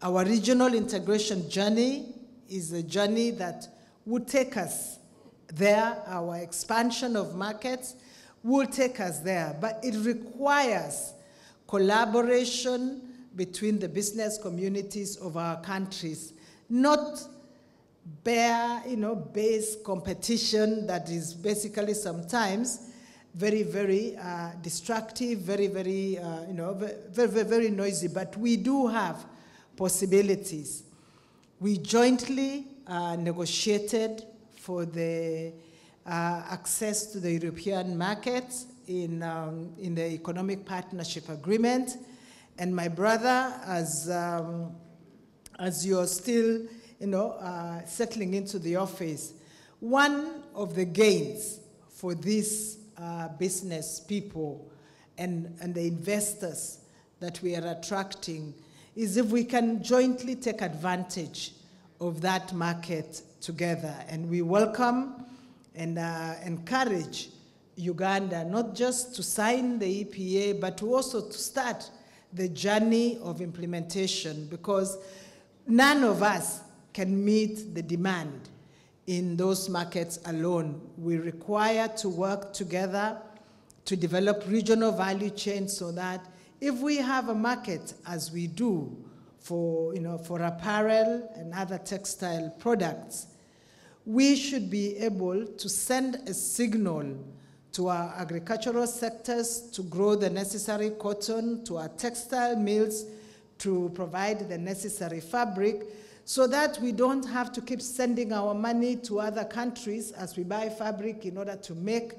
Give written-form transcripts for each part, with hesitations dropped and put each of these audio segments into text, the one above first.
Our regional integration journey is a journey that would take us there. Our expansion of markets will take us there, but it requires collaboration between the business communities of our countries, not bare, base competition that is basically sometimes very, very destructive, very, very, very noisy, but we do have possibilities. We jointly negotiated for the access to the European markets in the Economic Partnership Agreement. And my brother, as you're still, settling into the office, one of the gains for these business people and the investors that we are attracting is if we can jointly take advantage of that market together. And we welcome and encourage Uganda not just to sign the EPA, but to also to start the journey of implementation, because none of us can meet the demand in those markets alone. We require to work together to develop regional value chains so that if we have a market, as we do for apparel and other textile products, we should be able to send a signal to our agricultural sectors to grow the necessary cotton, to our textile mills to provide the necessary fabric, so that we don't have to keep sending our money to other countries as we buy fabric in order to make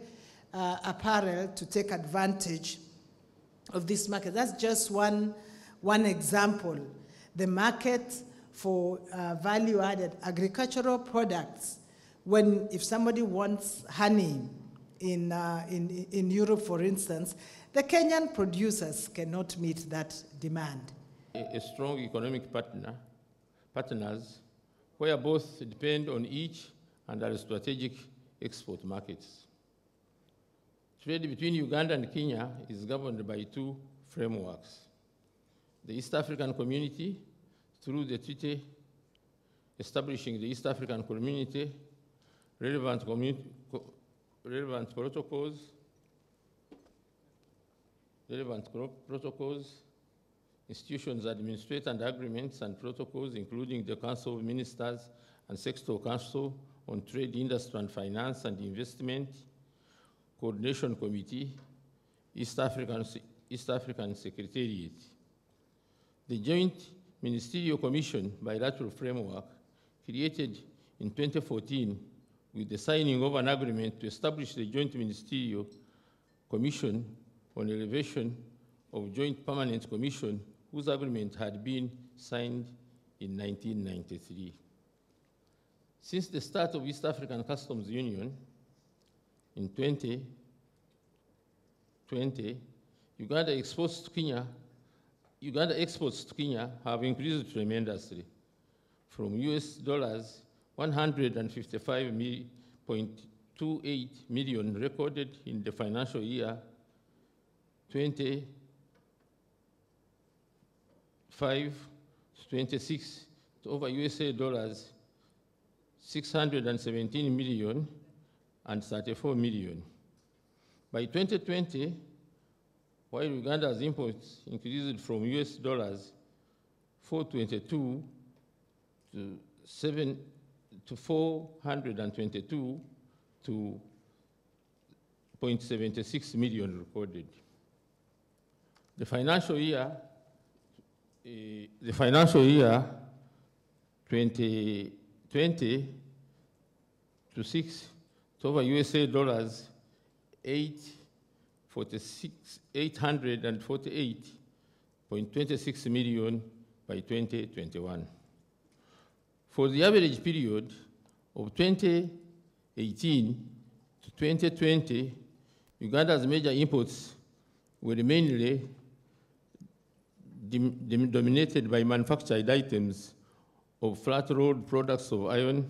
apparel to take advantage of this market. That's just one example. The market for value-added agricultural products, if somebody wants honey in Europe, for instance, the Kenyan producers cannot meet that demand. A strong economic partners, where both depend on each and are strategic export markets. Trade between Uganda and Kenya is governed by two frameworks. The East African Community, through the treaty establishing the East African Community, relevant protocols, institutions administrate and agreements and protocols, including the Council of Ministers and Sectoral Council on Trade, Industry and Finance and Investment, Coordination Committee, East African Secretariat. The Joint Ministerial Commission bilateral framework created in 2014 with the signing of an agreement to establish the Joint Ministerial Commission on Elevation of Joint Permanent Commission, whose agreement had been signed in 1993. Since the start of East African Customs Union in 2020, Uganda exports to Kenya have increased tremendously from $155.28 million recorded in the financial year 25-26 to over $617 million and 34 million. By 2020, while Uganda's imports increased from $422 to 422 to 0.76 million recorded. The financial year 2020 to 6 to over $848.26 million by 2021. For the average period of 2018 to 2020, Uganda's major imports were mainly dominated by manufactured items of flat-rolled products of iron,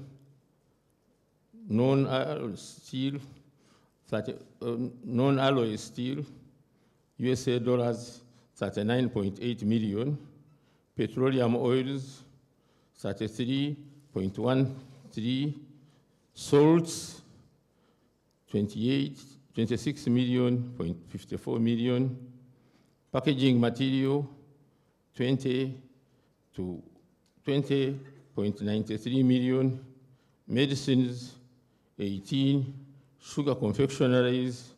non-alloy steel, $39.8 million, petroleum oils 33.13, salts 26 million, 54 million, packaging material 20 to 20.93 million, medicines 18, sugar confectionaries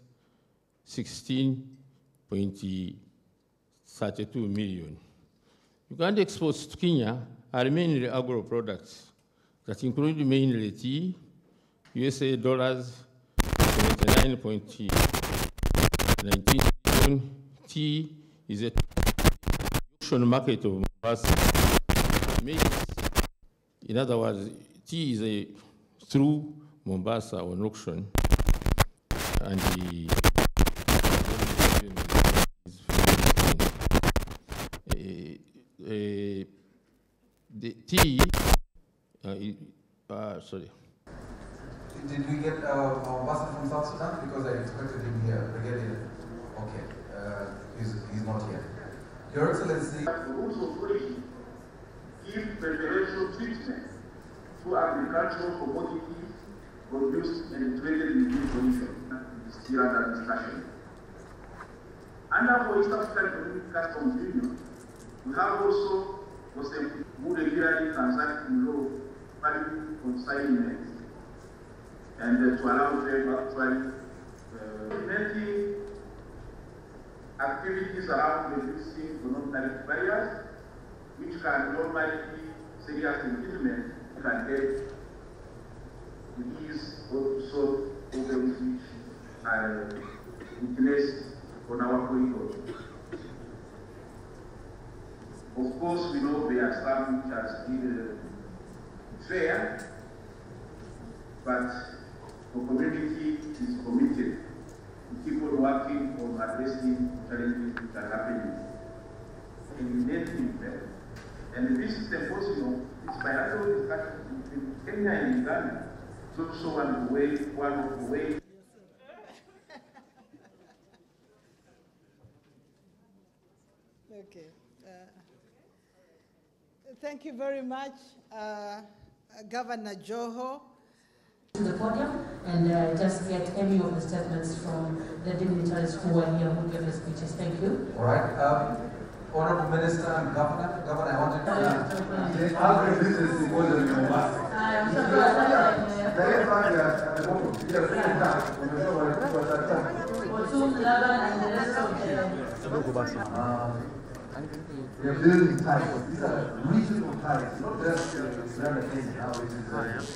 16.32 million. Uganda exports to Kenya are mainly agro products that include mainly tea, USA dollars 79.19 million. Tea is a auction market of Mombasa. In other words, tea is through Mombasa on auction, and the tea, sorry. Did we get our ambassador from South Sudan? Because I expected him here. Okay, he's not here. Your Excellency. The rules of origin give preferential treatment to agricultural commodities produced and traded in this condition. Still under discussion. Under for East African Community Customs Union, we have also good regularly transacting law value consignments and to allow them actually implementing activities around reducing economic barriers, which can normally be serious impediment can help to ease or to solve problems which are witnessed on our corridor. Of course, we know there are some which are still fair, but the community is committed to keep on working on addressing challenges which are happening in enabling them. And this symposium is bilateral discussions between Kenya and Uganda. It's also one of the ways. Okay. Thank you very much, Governor Joho. To the podium and just get any of the statements from the dignitaries who are here who gave the speeches. Thank you. All right. Honorable Minister and Governor, I wanted to... The Agribusiness Symposium in Mombasa. They're building ties. These are regional ties, not just Kenya. Now it is regional.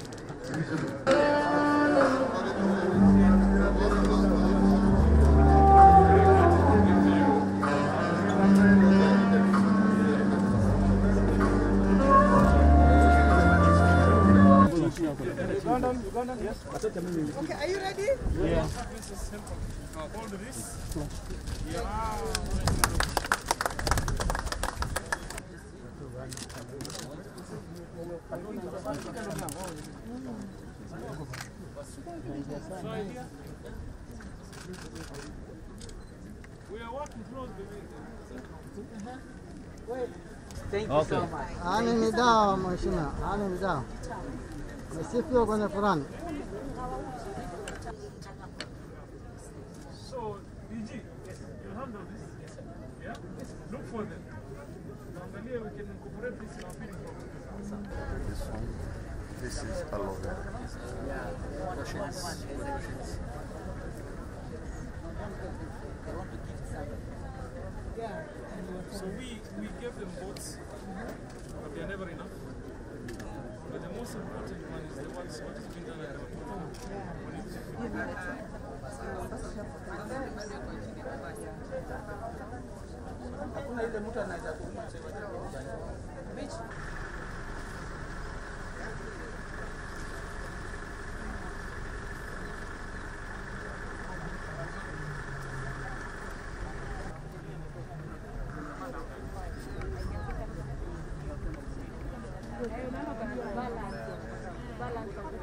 Ugandan, yes. Okay, are you ready? Yeah. Hold this. Yeah. We are working closely with them. Thank you so much. Ani ni dawa mheshimiwa, ani ni dawa. Msifio kwenye Qur'an. So, DG, you handle this. Yeah? Look for them. Angalia, we can incorporate this in our feeding program. This is aloe vera. Cheese. So we gave them boats, but they are never enough. But the most important one is the ones what is being done at the balance of the